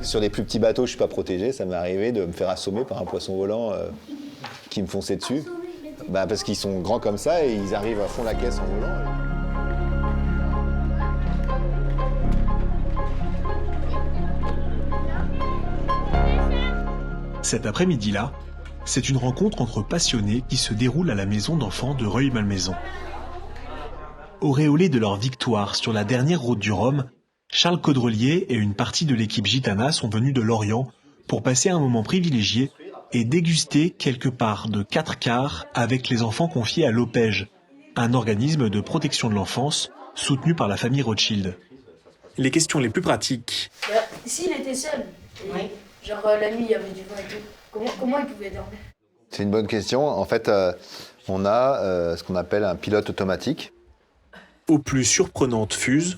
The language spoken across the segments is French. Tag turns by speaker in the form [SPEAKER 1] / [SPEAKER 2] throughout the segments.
[SPEAKER 1] Sur des plus petits bateaux, je suis pas protégé. Ça m'est arrivé de me faire assommer par un poisson volant qui me fonçait dessus. Parce qu'ils sont grands comme ça et ils arrivent à fond la caisse en volant.
[SPEAKER 2] Cet après-midi-là, c'est une rencontre entre passionnés qui se déroule à la maison d'enfants de Rueil-Malmaison. Auréolés de leur victoire sur la dernière route du Rhum, Charles Caudrelier et une partie de l'équipe Gitana sont venus de Lorient pour passer un moment privilégié et déguster quelques parts de 4 quarts avec les enfants confiés à l'Opège, un organisme de protection de l'enfance soutenu par la famille Rothschild. Les questions les plus pratiques.
[SPEAKER 3] S'il était seul, genre la nuit il y avait du vent et tout, comment il pouvait dormir?
[SPEAKER 1] C'est une bonne question. En fait, on a ce qu'on appelle un pilote automatique.
[SPEAKER 2] Aux plus surprenantes fuses.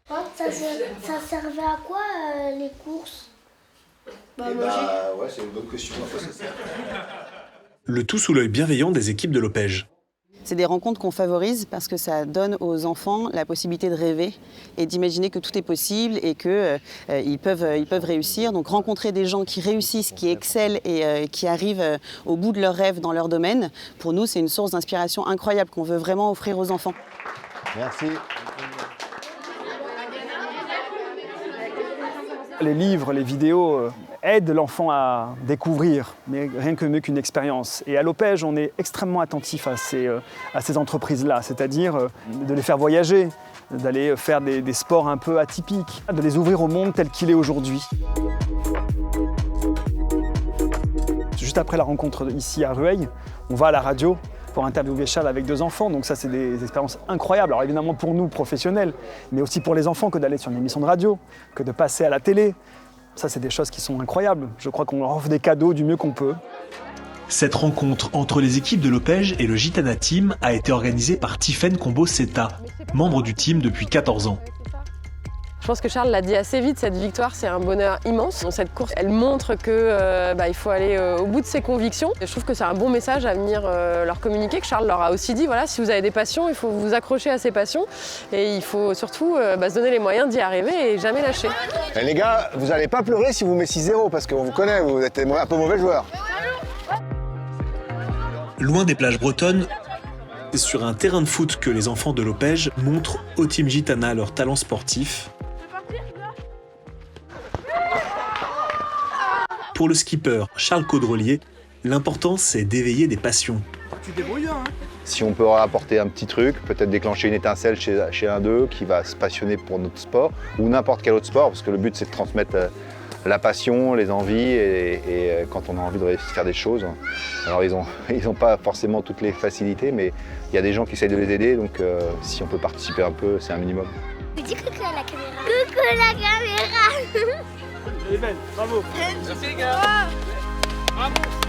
[SPEAKER 4] Ça servait à quoi les courses?
[SPEAKER 1] C'est une bonne question.
[SPEAKER 2] Le tout sous l'œil bienveillant des équipes de l'Opège.
[SPEAKER 5] C'est des rencontres qu'on favorise parce que ça donne aux enfants la possibilité de rêver et d'imaginer que tout est possible et qu'ils peuvent réussir. Donc rencontrer des gens qui réussissent, qui excellent et qui arrivent au bout de leurs rêves dans leur domaine, pour nous c'est une source d'inspiration incroyable qu'on veut vraiment offrir aux enfants.
[SPEAKER 1] Merci.
[SPEAKER 6] Les livres, les vidéos aident l'enfant à découvrir, mais rien que mieux qu'une expérience. Et à l'Opège, on est extrêmement attentif à ces entreprises-là, c'est-à-dire de les faire voyager, d'aller faire des sports un peu atypiques, de les ouvrir au monde tel qu'il est aujourd'hui. Juste après la rencontre ici à Rueil, on va à la radio pour interviewer Charles avec 2 enfants. Donc ça, c'est des expériences incroyables. Alors évidemment pour nous, professionnels, mais aussi pour les enfants, que d'aller sur une émission de radio, que de passer à la télé. Ça, c'est des choses qui sont incroyables. Je crois qu'on leur offre des cadeaux du mieux qu'on peut.
[SPEAKER 2] Cette rencontre entre les équipes de l'Opège et le Gitana Team a été organisée par Tiffaine Combo-Seta, membre du team depuis 14 ans.
[SPEAKER 7] Je pense que Charles l'a dit assez vite, cette victoire, c'est un bonheur immense. Dans cette course, elle montre qu'il faut aller au bout de ses convictions. Et je trouve que c'est un bon message à venir leur communiquer, que Charles leur a aussi dit, voilà, si vous avez des passions, il faut vous accrocher à ces passions. Et il faut surtout se donner les moyens d'y arriver et jamais lâcher.
[SPEAKER 1] Et les gars, vous n'allez pas pleurer si vous mettez 6-0, parce qu'on vous connaît, vous êtes un peu mauvais joueur.
[SPEAKER 2] Loin des plages bretonnes, c'est sur un terrain de foot que les enfants de l'Opège montrent au team Gitana leur talent sportif. Pour le skipper Charles Caudrelier, l'important c'est d'éveiller des passions.
[SPEAKER 6] Tu débrouilles bien, hein?
[SPEAKER 1] Si on peut apporter un petit truc, peut-être déclencher une étincelle chez un d'eux qui va se passionner pour notre sport, ou n'importe quel autre sport, parce que le but c'est de transmettre la passion, les envies, et quand on a envie de faire des choses. Alors ils ont pas forcément toutes les facilités, mais il y a des gens qui essayent de les aider, donc si on peut participer un peu, c'est un minimum.
[SPEAKER 4] Dis coucou à la caméra. Coucou la caméra.
[SPEAKER 6] Elle est belle, bravo.
[SPEAKER 3] Merci les gars.
[SPEAKER 6] Bravo.